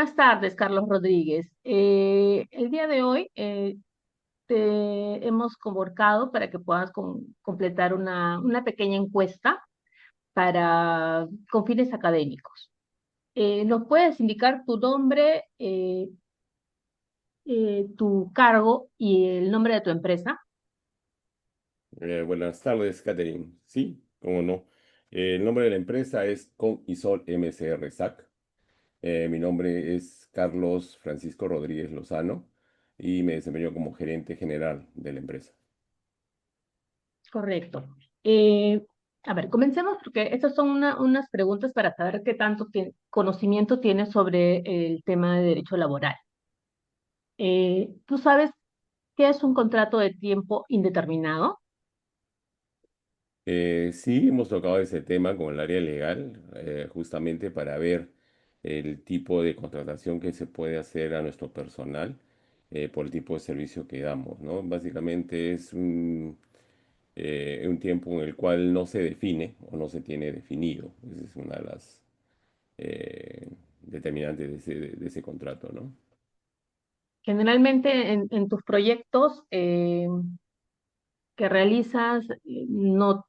Buenas tardes, Carlos Rodríguez. El día de hoy te hemos convocado para que puedas completar una pequeña encuesta con fines académicos. ¿Nos puedes indicar tu nombre, tu cargo y el nombre de tu empresa? Buenas tardes, Catherine. Sí, cómo no. El nombre de la empresa es Conisol MCR SAC. Mi nombre es Carlos Francisco Rodríguez Lozano y me desempeño como gerente general de la empresa. Correcto. A ver, comencemos porque estas son unas preguntas para saber qué tanto conocimiento tienes sobre el tema de derecho laboral. ¿Tú sabes qué es un contrato de tiempo indeterminado? Sí, hemos tocado ese tema con el área legal, justamente para ver el tipo de contratación que se puede hacer a nuestro personal por el tipo de servicio que damos, ¿no? Básicamente es un tiempo en el cual no se define o no se tiene definido. Esa es una de las determinantes de ese contrato, ¿no? Generalmente en tus proyectos que realizas no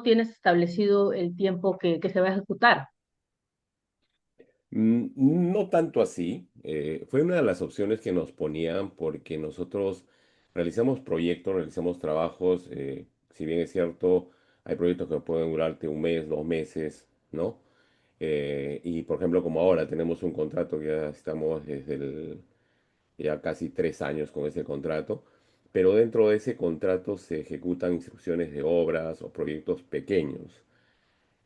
tienes establecido el tiempo que se va a ejecutar. No tanto así. Fue una de las opciones que nos ponían porque nosotros realizamos proyectos, realizamos trabajos. Si bien es cierto, hay proyectos que pueden durarte un mes, 2 meses, ¿no? Y por ejemplo, como ahora tenemos un contrato que ya estamos ya casi 3 años con ese contrato, pero dentro de ese contrato se ejecutan instrucciones de obras o proyectos pequeños.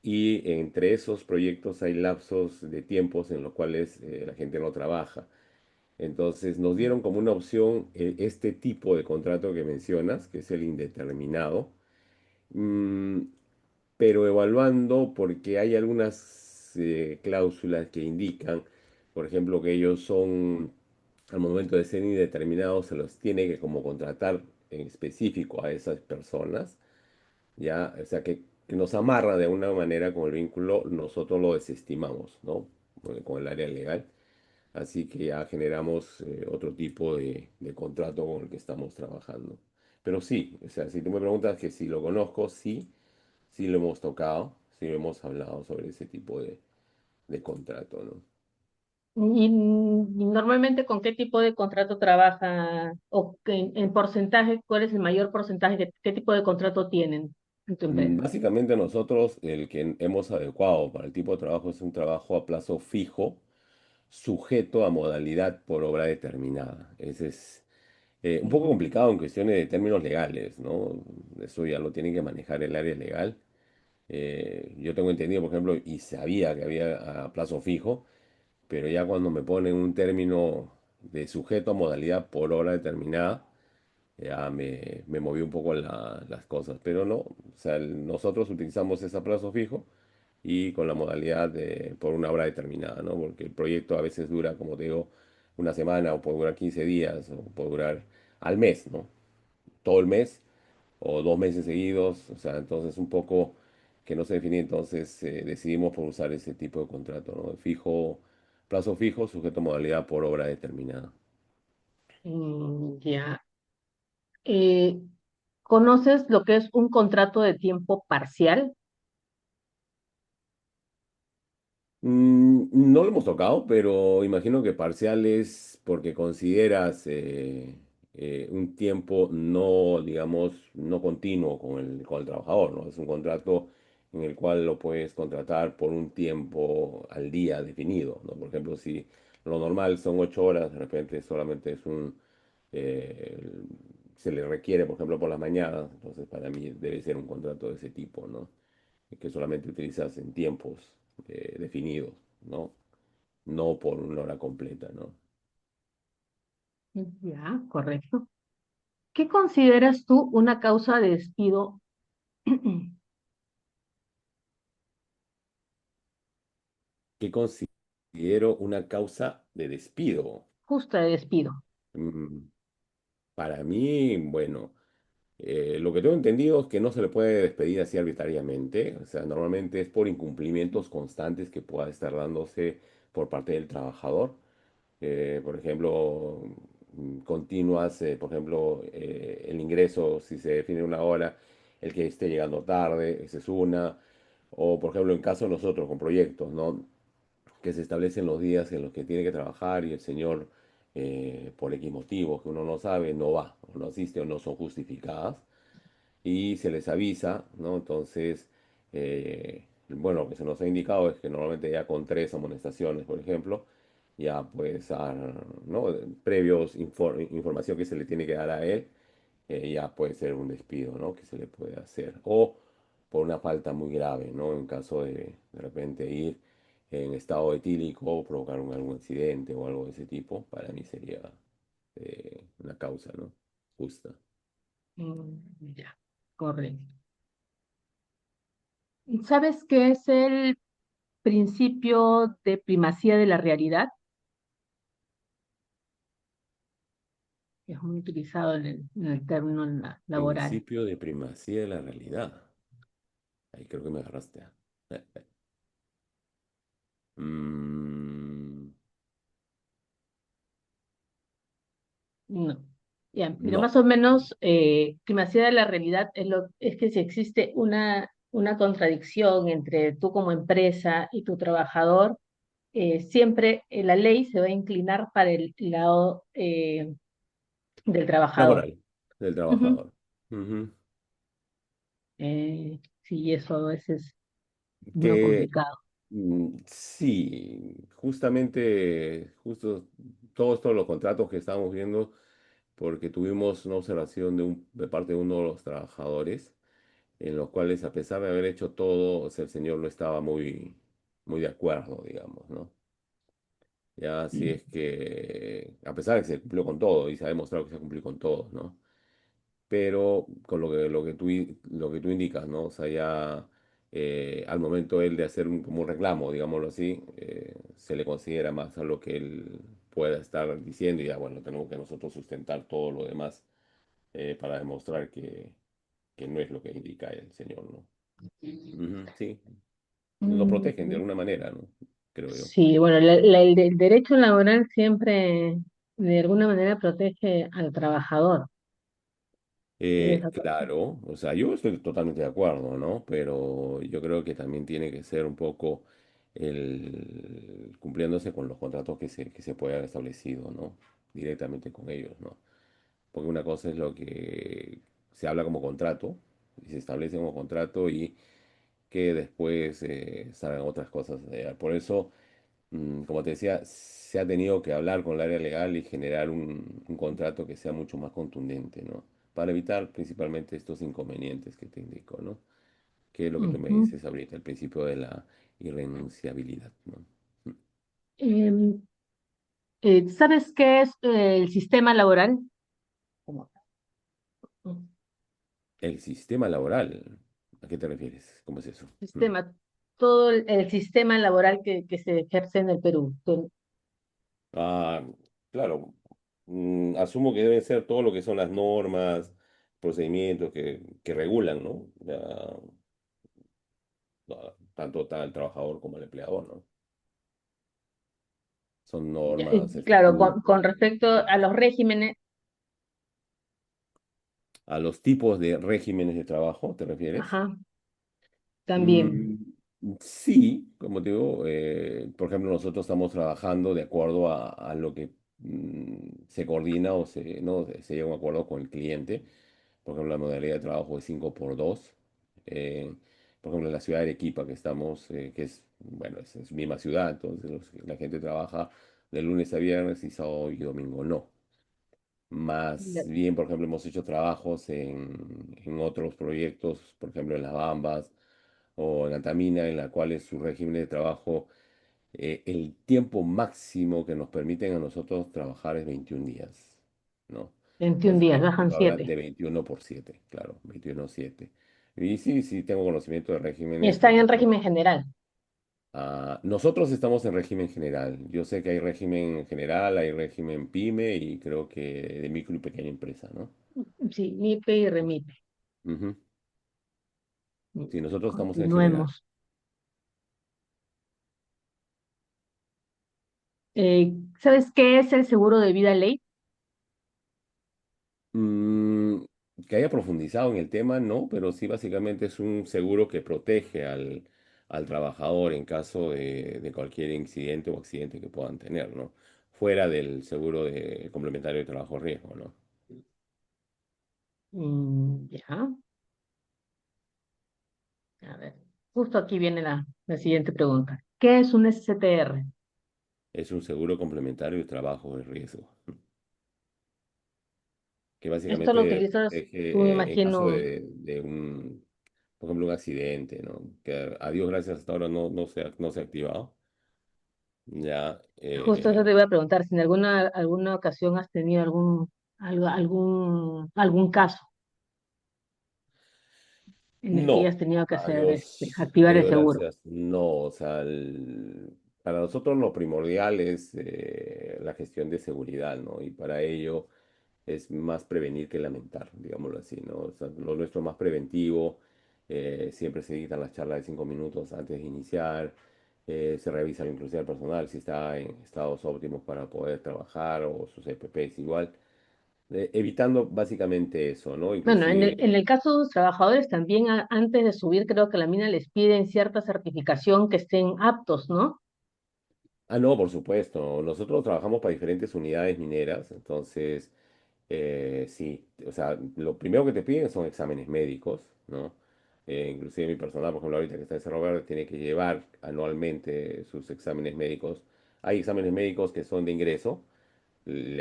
Y entre esos proyectos hay lapsos de tiempos en los cuales la gente no trabaja. Entonces nos dieron como una opción este tipo de contrato que mencionas, que es el indeterminado, mm, pero evaluando porque hay algunas cláusulas que indican, por ejemplo, que ellos son, al momento de ser indeterminados, se los tiene que como contratar en específico a esas personas, ya, o sea, que nos amarra de alguna manera con el vínculo, nosotros lo desestimamos, ¿no? Con el área legal. Así que ya generamos otro tipo de contrato con el que estamos trabajando. Pero sí, o sea, si tú me preguntas que si lo conozco, sí, sí lo hemos tocado, sí lo hemos hablado sobre ese tipo de contrato, ¿no? Y normalmente, ¿con qué tipo de contrato trabaja o en porcentaje, cuál es el mayor porcentaje, qué tipo de contrato tienen en tu empresa? Básicamente nosotros el que hemos adecuado para el tipo de trabajo es un trabajo a plazo fijo, sujeto a modalidad por obra determinada. Ese es un poco complicado en cuestiones de términos legales, ¿no? Eso ya lo tiene que manejar el área legal. Yo tengo entendido, por ejemplo, y sabía que había a plazo fijo, pero ya cuando me ponen un término de sujeto a modalidad por hora determinada, ya me movió un poco las cosas. Pero no, o sea, nosotros utilizamos ese plazo fijo y con la modalidad de por una hora determinada, ¿no? Porque el proyecto a veces dura, como te digo, una semana o puede durar 15 días o puede durar al mes, ¿no? Todo el mes o 2 meses seguidos, o sea, entonces un poco que no se definía, entonces decidimos por usar ese tipo de contrato, ¿no? Fijo, plazo fijo, sujeto a modalidad por obra determinada. Ya. Eh, ¿Conoces lo que es un contrato de tiempo parcial? No lo hemos tocado, pero imagino que parcial es porque consideras un tiempo no, digamos, no continuo con el trabajador, ¿no? Es un contrato en el cual lo puedes contratar por un tiempo al día definido, ¿no? Por ejemplo, si lo normal son 8 horas, de repente solamente eh, se le requiere, por ejemplo, por las mañanas, entonces para mí debe ser un contrato de ese tipo, ¿no? Que solamente utilizas en tiempos definidos, ¿no? No por una hora completa, ¿no? Ya, correcto. ¿Qué consideras tú una causa de despido ¿Qué considero una causa de despido? justa de despido? Mm, Para mí, bueno, lo que tengo entendido es que no se le puede despedir así arbitrariamente, o sea, normalmente es por incumplimientos constantes que pueda estar dándose por parte del trabajador. Por ejemplo, continuas, por ejemplo, el ingreso, si se define una hora, el que esté llegando tarde, esa es una. O, por ejemplo, en caso de nosotros con proyectos, ¿no? Que se establecen los días en los que tiene que trabajar y el señor, por X motivos que uno no sabe, no va, o no asiste o no son justificadas y se les avisa, ¿no? Entonces, bueno, lo que se nos ha indicado es que normalmente ya con tres amonestaciones, por ejemplo, ya pues, ¿no? Previos información que se le tiene que dar a él, ya puede ser un despido, ¿no? Que se le puede hacer. O por una falta muy grave, ¿no? En caso de repente ir en estado etílico o provocar algún accidente o algo de ese tipo, para mí sería una causa, ¿no? Justa. Ya, correcto. ¿Sabes qué es el principio de primacía de la realidad? Que es muy utilizado en el término laboral. Principio de primacía de la realidad. Ahí creo que me agarraste. Mm, No. Ya, mira, no, más o menos, primacía de la realidad es que si existe una contradicción entre tú como empresa y tu trabajador, siempre la ley se va a inclinar para el lado del trabajador. laboral, del Ujú. trabajador. Ujú. Sí, eso a veces es medio Que complicado. sí, justamente, justo todos los contratos que estamos viendo, porque tuvimos una observación de parte de uno de los trabajadores, en los cuales a pesar de haber hecho todo, o sea, el señor no estaba muy de acuerdo, digamos, ¿no? Ya, así Sí. es que, a pesar de que se cumplió con todo, y se ha demostrado que se cumplió con todo, ¿no? Pero con lo que tú indicas, ¿no? O sea, ya al momento él de hacer como un reclamo, digámoslo así, se le considera más a lo que él pueda estar diciendo y ya, bueno, tenemos que nosotros sustentar todo lo demás para demostrar que no es lo que indica el señor, ¿no? Ujú, sí, lo protegen de Mm, alguna manera, ¿no? Creo yo. sí, bueno, el derecho laboral siempre de alguna manera protege al trabajador. Esa parte. Claro, o sea, yo estoy totalmente de acuerdo, ¿no? Pero yo creo que también tiene que ser un poco cumpliéndose con los contratos que se puede haber establecido, ¿no? Directamente con ellos, ¿no? Porque una cosa es lo que se habla como contrato y se establece como contrato y que después salgan otras cosas. Por eso como te decía, se ha tenido que hablar con el área legal y generar un contrato que sea mucho más contundente, ¿no? Para evitar principalmente estos inconvenientes que te indico, ¿no? Que es lo que tú me Ujú. dices ahorita, el principio de la irrenunciabilidad, ¿no? Em, ¿Sabes qué es el sistema laboral? Como El sistema laboral, ¿a qué te refieres? ¿Cómo es eso? sistema, todo el sistema laboral que se ejerce en el Perú. Ah, claro. Asumo que deben ser todo lo que son las normas, procedimientos que regulan, ¿no? Tanto el trabajador como el empleador, ¿no? Son Ya, normas, claro, estatutos, con respecto a los regímenes, a los tipos de regímenes de trabajo, ¿te refieres? ajá, también. Mm, sí, como te digo, por ejemplo, nosotros estamos trabajando de acuerdo a lo que se coordina o no, se llega a un acuerdo con el cliente. Por ejemplo, la modalidad de trabajo es 5 por 2. Eh, por ejemplo, en la ciudad de Arequipa, que estamos, que es, bueno, es misma ciudad, entonces la gente trabaja de lunes a viernes y sábado y domingo no. Más Ya. bien, por ejemplo, hemos hecho trabajos en otros proyectos, por ejemplo, en Las Bambas o en Antamina, en la cual es su régimen de trabajo, el tiempo máximo que nos permiten a nosotros trabajar es 21 días, ¿no? 21 Entonces, días, bajan esto habla 7. de 21 por 7, claro, 21/7. Y sí, sí, tengo conocimiento de Y regímenes está que, en por el ejemplo, régimen general. nosotros estamos en régimen general. Yo sé que hay régimen general, hay régimen PYME y creo que de micro y pequeña empresa, ¿no? Sí, MIPE y REMIPE. Ujú. Sí, Ya, nosotros estamos en general. continuemos. ¿Sabes qué es el seguro de vida ley? Mm, que haya profundizado en el tema, no, pero sí básicamente es un seguro que protege al trabajador en caso de cualquier incidente o accidente que puedan tener, ¿no? Fuera del seguro de complementario de trabajo riesgo, ¿no? Ya, a ver. Justo aquí viene la siguiente pregunta. ¿Qué es un STR? Es un seguro complementario de trabajo de riesgo, que Esto lo básicamente utilizas tú, me protege en caso imagino, de un, por ejemplo, un accidente, ¿no? Que a Dios gracias hasta ahora no se ha activado. Ya, justo eso te iba a preguntar, si en alguna ocasión has tenido algún caso en el que hayas no, tenido que hacer, a activar el Dios seguro. gracias, no. O sea, para nosotros lo primordial es la gestión de seguridad, ¿no? Y para ello es más prevenir que lamentar, digámoslo así, ¿no? O sea, lo nuestro más preventivo, siempre se dictan las charlas de 5 minutos antes de iniciar, se revisa inclusive al personal si está en estados óptimos para poder trabajar o sus EPPs igual, evitando básicamente eso, ¿no? Bueno, Inclusive. en el caso de los trabajadores también antes de subir creo que la mina les piden cierta certificación que estén aptos, ¿no? Ah, no, por supuesto. Nosotros trabajamos para diferentes unidades mineras, entonces, sí, o sea, lo primero que te piden son exámenes médicos, ¿no? Inclusive mi personal, por ejemplo, ahorita que está en Cerro Verde, tiene que llevar anualmente sus exámenes médicos. Hay exámenes médicos que son de ingreso,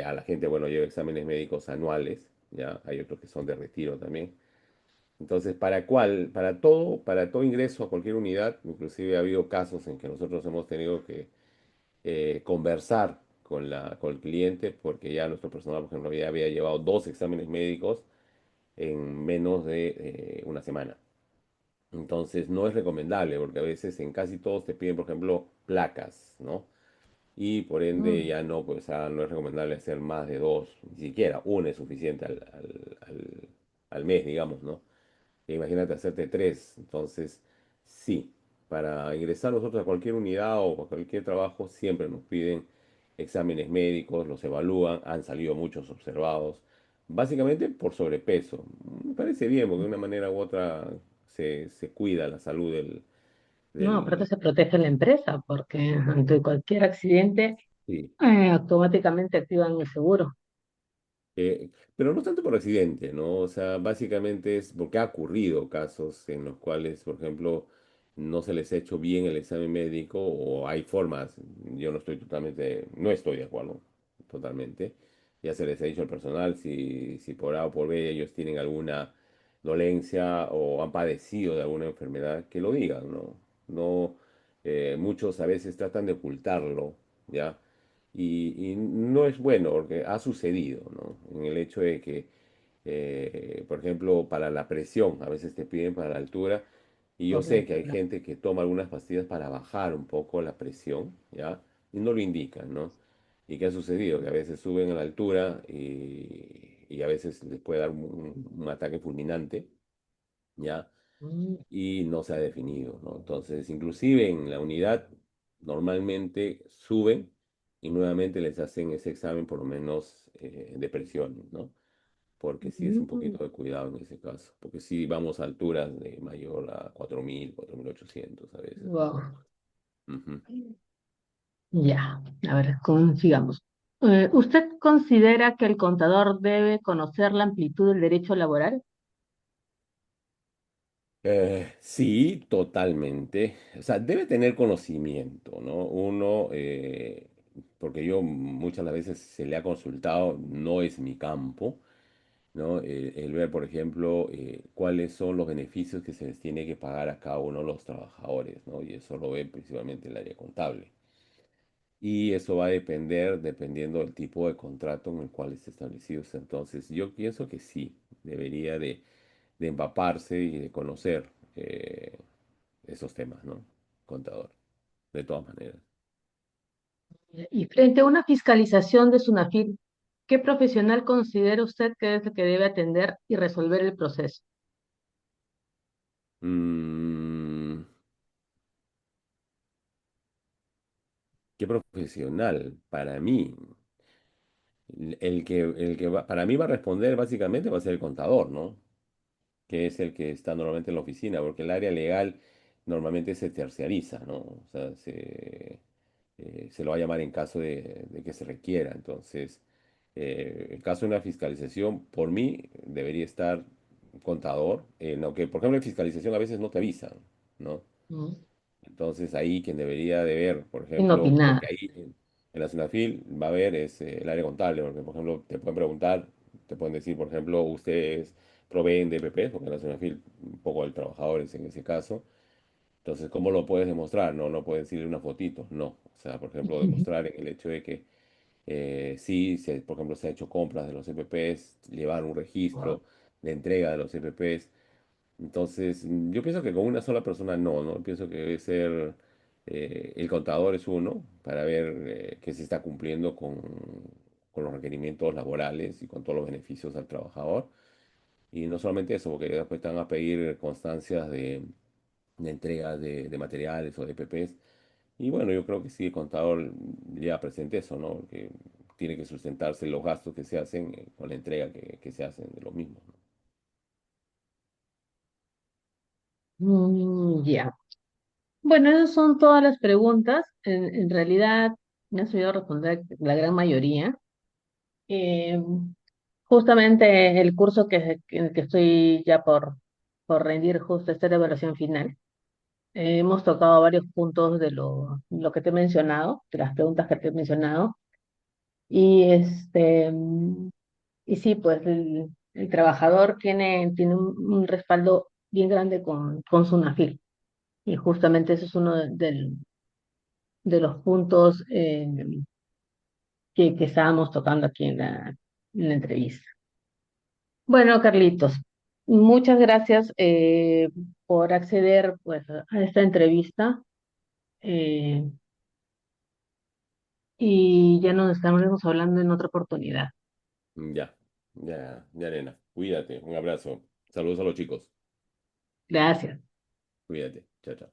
a la gente, bueno, lleva exámenes médicos anuales, ya, hay otros que son de retiro también. Entonces, para todo ingreso a cualquier unidad, inclusive ha habido casos en que nosotros hemos tenido que conversar con el cliente, porque ya nuestro personal, por ejemplo, ya había llevado 2 exámenes médicos en menos de una semana. Entonces no es recomendable, porque a veces en casi todos te piden, por ejemplo, placas, ¿no? Y por ende Mm. ya no, pues no es recomendable hacer más de dos, ni siquiera una es suficiente al mes, digamos, ¿no? Imagínate hacerte tres. Entonces, sí, para ingresar nosotros a cualquier unidad o a cualquier trabajo, siempre nos piden exámenes médicos, los evalúan, han salido muchos observados, básicamente por sobrepeso. Me parece bien, porque de una manera u otra se cuida la salud No, aparte del... se protege la empresa porque ante cualquier accidente Sí. automáticamente activan el seguro. Pero no tanto por accidente, ¿no? O sea, básicamente es porque ha ocurrido casos en los cuales, por ejemplo, no se les ha hecho bien el examen médico o hay formas, yo no estoy de acuerdo totalmente. Ya se les ha dicho al personal si por A o por B ellos tienen alguna dolencia o han padecido de alguna enfermedad, que lo digan, ¿no? No, muchos a veces tratan de ocultarlo, ¿ya? Y no es bueno porque ha sucedido, ¿no? En el hecho de que, por ejemplo, para la presión, a veces te piden para la altura, y yo sé que Correcto, hay claro. gente que toma algunas pastillas para bajar un poco la presión, ¿ya? Y no lo indican, ¿no? ¿Y qué ha sucedido? Que a veces suben a la altura y a veces les puede dar un ataque fulminante, ¿ya? Mm, Y no se ha definido, ¿no? Entonces, inclusive en la unidad normalmente suben y nuevamente les hacen ese examen por lo menos de presión, ¿no? Porque sí es un mm, poquito de cuidado en ese caso, porque sí vamos a alturas de mayor a 4.000, 4.800 a veces, ¿no? wow. Ujú. Ya, a ver, sigamos. ¿Usted considera que el contador debe conocer la amplitud del derecho laboral? Sí, totalmente. O sea, debe tener conocimiento, ¿no? Uno, porque yo muchas las veces se le ha consultado, no es mi campo, ¿no? El ver, por ejemplo, cuáles son los beneficios que se les tiene que pagar a cada uno de los trabajadores, ¿no? Y eso lo ve principalmente el área contable. Y eso va a depender, dependiendo del tipo de contrato en el cual esté establecido. Entonces, yo pienso que sí, debería de empaparse y de conocer esos temas, ¿no? Contador, de todas maneras. Y frente a una fiscalización de SUNAFIL, ¿qué profesional considera usted que es el que debe atender y resolver el proceso? Mm, ¿Qué profesional? Para mí, para mí va a responder básicamente va a ser el contador, ¿no? Que es el que está normalmente en la oficina, porque el área legal normalmente se terciariza, ¿no? O sea, se lo va a llamar en caso de que se requiera. Entonces, en caso de una fiscalización, por mí debería estar contador, aunque por ejemplo en fiscalización a veces no te avisan, ¿no? Mm. Entonces ahí quien debería de ver, por Sin ejemplo, opinar. porque ahí en la SUNAFIL va a haber es, el área contable, porque por ejemplo te pueden preguntar, te pueden decir, por ejemplo, ustedes proveen de EPP, porque en la SUNAFIL un poco de trabajadores en ese caso. Entonces, ¿cómo lo puedes demostrar? No, no puedes decirle una fotito, no. O sea, por ejemplo, demostrar en el hecho de que sí, por ejemplo, se ha hecho compras de los EPPs, llevar un registro de entrega de los EPPs. Entonces, yo pienso que con una sola persona no, ¿no? Pienso que debe ser el contador es uno para ver que se está cumpliendo con los requerimientos laborales y con todos los beneficios al trabajador. Y no solamente eso, porque después te van a pedir constancias de entrega de materiales o de PPs. Y bueno, yo creo que sí, el contador ya presente eso, ¿no? Que tiene que sustentarse los gastos que se hacen con la entrega que se hacen de lo mismo, ¿no? Ya. Bueno, esas son todas las preguntas. En realidad, me has oído responder la gran mayoría. Eh, Justamente el curso en el que estoy ya por rendir justo esta evaluación final, hemos tocado varios puntos de lo que te he mencionado, de las preguntas que te he mencionado. Y y sí, pues el trabajador tiene un respaldo bien grande con su NAFIL. Y justamente eso es uno de los puntos que estábamos tocando aquí en la entrevista. Bueno, Carlitos, muchas gracias por acceder pues, a esta entrevista eh, y ya nos estaremos hablando en otra oportunidad. Ya, ya, nena. Cuídate. Un abrazo. Saludos a los chicos. Gracias. Cuídate. Chao, chao.